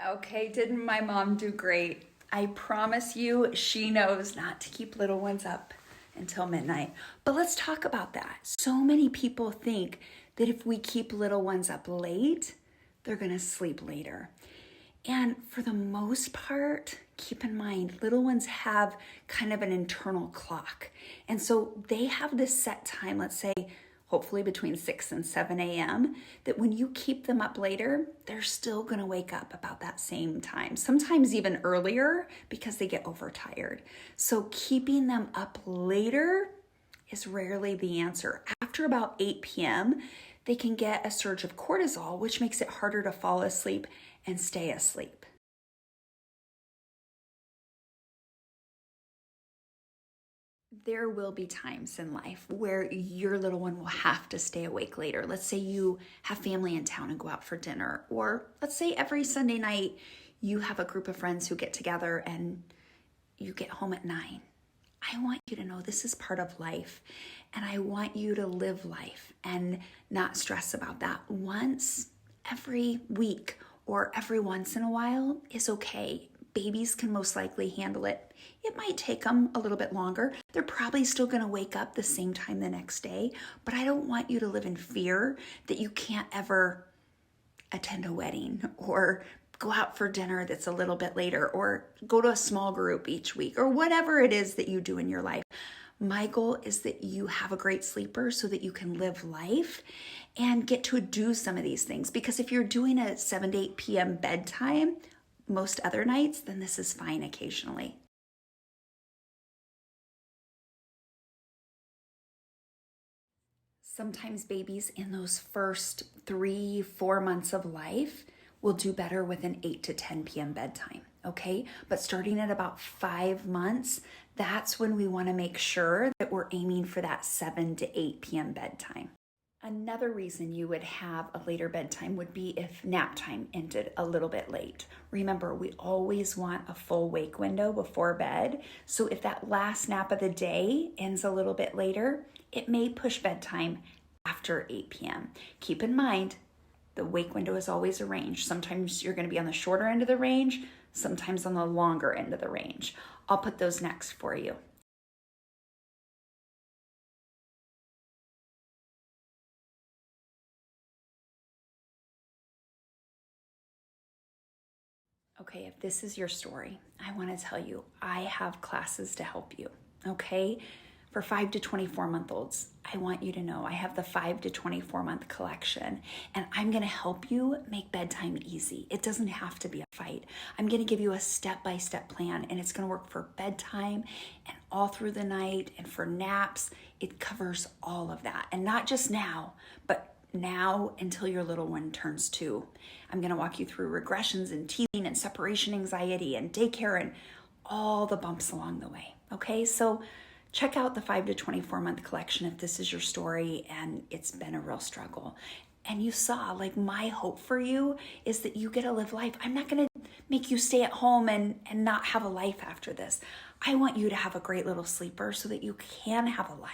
Okay, didn't my mom do great? I promise you, she knows not to keep little ones up until midnight. But let's talk about that. So many people think that if we keep little ones up late, they're gonna sleep later. And for the most part, keep in mind, little ones have kind of an internal clock. And so they have this set time, let's say, hopefully between 6 and 7 a.m., that when you keep them up later, they're still going to wake up about that same time, sometimes even earlier because they get overtired. So keeping them up later is rarely the answer. After about 8 p.m., they can get a surge of cortisol, which makes it harder to fall asleep and stay asleep. There will be times in life where your little one will have to stay awake later. Let's say you have family in town and go out for dinner, or let's say every Sunday night you have a group of friends who get together and you get home at 9. I want you to know this is part of life, and I want you to live life and not stress about that. Once every week or every once in a while is okay. Babies can most likely handle it. It might take them a little bit longer. They're probably still going to wake up the same time the next day, but I don't want you to live in fear that you can't ever attend a wedding or go out for dinner that's a little bit later or go to a small group each week or whatever it is that you do in your life. My goal is that you have a great sleeper so that you can live life and get to do some of these things. Because if you're doing a 7 to 8 p.m. bedtime most other nights, then this is fine occasionally. Sometimes babies in those first 3-4 months of life will do better with an 8 to 10 p.m. bedtime, okay? But starting at about 5 months, that's when we want to make sure that we're aiming for that 7 to 8 p.m. bedtime. Another reason you would have a later bedtime would be if nap time ended a little bit late. Remember, we always want a full wake window before bed. So if that last nap of the day ends a little bit later, it may push bedtime after 8 p.m. Keep in mind, the wake window is always a range. Sometimes you're going to be on the shorter end of the range, sometimes on the longer end of the range. I'll put those next for you. Okay, if this is your story, I want to tell you, I have classes to help you, okay? For 5 to 24-month-olds, I want you to know I have the 5 to 24-month collection, and I'm going to help you make bedtime easy. It doesn't have to be a fight. I'm going to give you a step-by-step plan, and it's going to work for bedtime and all through the night and for naps. It covers all of that, and not just now, but now until your little one turns 2. I'm going to walk you through regressions and teething and separation anxiety and daycare and all the bumps along the way. Okay, so check out the 5 to 24-month collection if this is your story and it's been a real struggle. And you saw, like, my hope for you is that you get to live life. I'm not going to make you stay at home and not have a life after this. I want you to have a great little sleeper so that you can have a life.